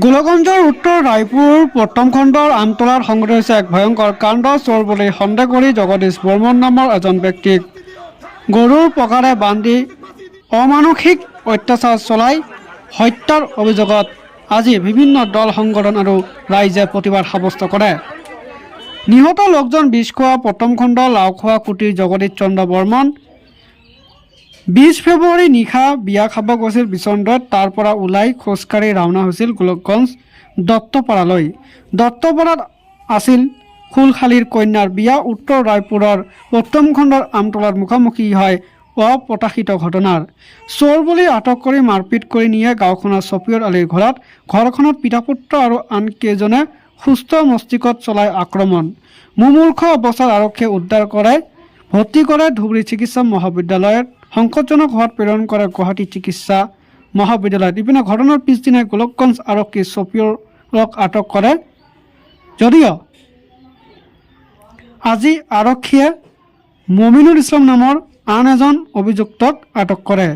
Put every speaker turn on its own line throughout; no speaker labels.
গোলগঞ্জৰ উত্তৰ ৰায়পুৰ প্ৰথম খণ্ডৰ আমতলাত সংঘটিত হৈছে এক ভয়ংকৰ কাণ্ড। চোৰ বুলি সন্দেহ কৰি জগদীশ বৰ্মন নামৰ এজন ব্যক্তিক গৰুৰ পঘাৰে বান্ধি অমানসিক অত্যাচাৰ চলাই হত্যাৰ অভিযোগত আজি বিভিন্ন দল সংগঠন আৰু ৰাইজে প্ৰতিবাদ সাব্যস্ত কৰে। নিহত লোকজন বিছখোৱা প্ৰথম খণ্ড লাওখোৱা কুটিৰ জগদীশ চন্দ্ৰ বৰ্মন 20 ফেব্ৰুৱাৰী নিশা বিয়া খাব গৈছিল বিচন্দ্ৰত। তাৰ পৰা ওলাই খোজকাঢ়ি ৰাওনা হৈছিল গোলকগঞ্জ দত্তপাৰালৈ। দত্তপাৰাত আছিল ফুলশালীৰ কন্যাৰ বিয়া। উত্তৰ ৰায়পুৰৰ প্ৰথম খণ্ডৰ আমতলাত মুখামুখি হয় অপ্ৰত্যাশিত ঘটনাৰ। চোৰ বুলি আটক কৰি মাৰপিট কৰি নিয়ে গাঁওখনৰ ছফিয়ত আলীৰ ঘৰত। ঘৰখনত পিতা পুত্ৰ আৰু আন কেইজনে সুস্থ মস্তিষ্কত চলায় আক্ৰমণ। মুমূৰ্ষ অৱস্থাত আৰক্ষীয়ে উদ্ধাৰ কৰে, ভৰ্তি কৰে ধুবুৰী চিকিৎসা মহাবিদ্যালয়ত। সংকটজনক হোৱাত প্ৰেৰণ কৰে গুৱাহাটী চিকিৎসা মহাবিদ্যালয়ত। ইপিনে ঘটনাৰ পিছদিনাই গোলকগঞ্জ আৰক্ষী ছফিয়ৰক আটক কৰে যদিও আজি আৰক্ষীয়ে মমিনুল ইছলাম নামৰ আন এজন অভিযুক্তক আটক কৰে।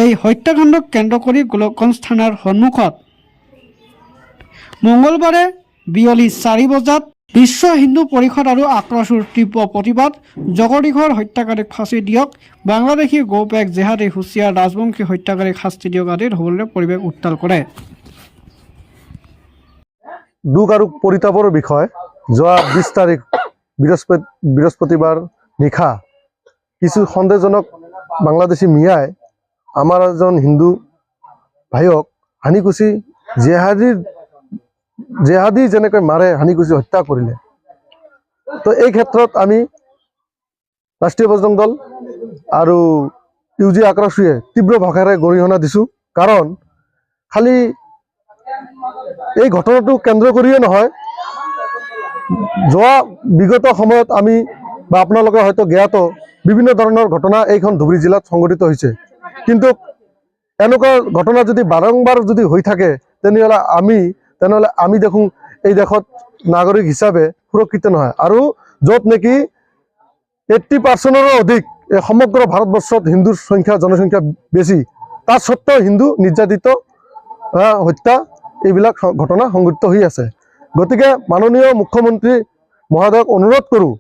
এই হত্যাকাণ্ডক কেন্দ্ৰ কৰি গোলকগঞ্জ থানাৰ সন্মুখত মঙলবাৰে বিয়লি 4 বজাত বিশ্ব হিন্দু পৰিষদ আৰু আক্ৰচুৰ তীব্ৰ প্ৰতিবাদ। জগদীশৰ হত্যাকাৰীক ফাঁচি দিয়ক, বাংলাদেশী গৌপেক জেহাদী হুছিয়াৰ ৰাজবংশী হত্যাকাৰীক শাস্তি দিয়ক আদিত সকলোৰে পৰিৱেশ উত্তাল কৰে।
দুখ আৰু পৰিতাপৰ বিষয়। যোৱা 20 তাৰিখ বৃহস্পতিবাৰ নিশা কিছু সন্দেহজনক বাংলাদেশী মিয়াই আমাৰ এজন হিন্দু ভাইক হানিকুচি জেহাদী যেনেকৈ মাৰে হানিকুচি হত্যা কৰিলে। তো এই ক্ষেত্ৰত আমি ৰাষ্ট্ৰীয় বজৰং দল আৰু ইউজি আক্ৰচুৱে তীব্ৰ ভাষাৰে গৰিহণা দিছোঁ। কাৰণ খালি এই ঘটনাটো কেন্দ্ৰ কৰিয়ে নহয়, যোৱা বিগত সময়ত আমি বা আপোনালোকে হয়তো জ্ঞাত বিভিন্ন ধৰণৰ ঘটনা এইখন ধুবুৰী জিলাত সংঘটিত হৈছে। কিন্তু এনেকুৱা ঘটনা যদি বাৰম্বাৰ যদি হৈ থাকে তেনেহ'লে আমি দেখোন এই দেশত নাগৰিক হিচাপে সুৰক্ষিত নহয়। আৰু য'ত নেকি 80%ৰো অধিক সমগ্ৰ ভাৰতবৰ্ষত হিন্দুৰ জনসংখ্যা বেছি, তাৰ সত্ত্বেও হিন্দু নিৰ্যাতিত, হত্যা এইবিলাক ঘটনা সংঘটিত হৈ আছে। গতিকে মাননীয় মুখ্যমন্ত্ৰী মহোদয়ক অনুৰোধ কৰোঁ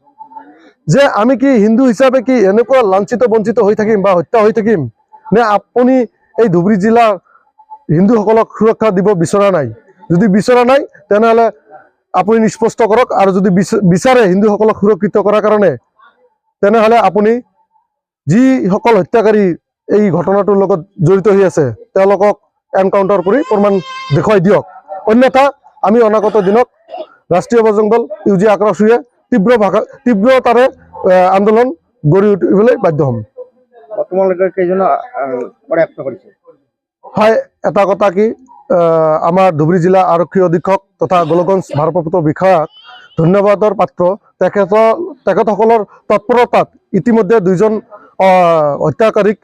যে আমি কি হিন্দু হিচাপে কি এনেকুৱা লাঞ্ছিত বঞ্চিত হৈ থাকিম বা হত্যা হৈ থাকিম নে? আপুনি এই ধুবুৰী জিলাৰ হিন্দুসকলক সুৰক্ষা দিব বিচৰা নাই? যদি বিচৰা নাই তেনেহ'লে আপুনি নিষ্পষ্ট কৰক, আৰু যদি বিচাৰে হিন্দুসকলক সুৰক্ষিত কৰাৰ কাৰণে তেনেহ'লে আপুনি যিসকল হত্যাকাৰী এই ঘটনাটোৰ লগত জড়িত হৈ আছে তেওঁলোকক এনকাউণ্টাৰ কৰি প্ৰমাণ দেখুৱাই দিয়ক। অন্যথা আমি অনাগত দিনত ৰাষ্ট্ৰীয় বজৰং দল ইউজি আক্ৰচুৱে তীব্ৰতাৰে আন্দোলন গঢ়ি উঠিবলৈ বাধ্য হ'ম। হয়, এটা কথা কি, আমাৰ ধুবুৰী জিলা আৰক্ষী অধীক্ষক তথা গোলগঞ্জ ভাৰপ্ৰাপ্ত বিষয়াক ধন্যবাদৰ পাত্ৰ। তেখেতসকলৰ তৎপৰতাত ইতিমধ্যে 2জন হত্যাকাৰীক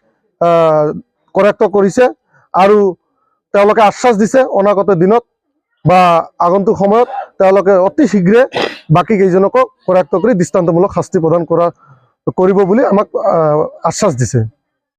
কৰায়ত্ব কৰিছে আৰু তেওঁলোকে আশ্বাস দিছে অনাগত দিনত বা আগন্তুক সময়ত তেওঁলোকে অতি শীঘ্ৰে বাকী কেইজনকো কৰায়ত্ব কৰি দৃষ্টান্তমূলক শাস্তি প্ৰদান কৰিব বুলি আমাক আশ্বাস দিছে।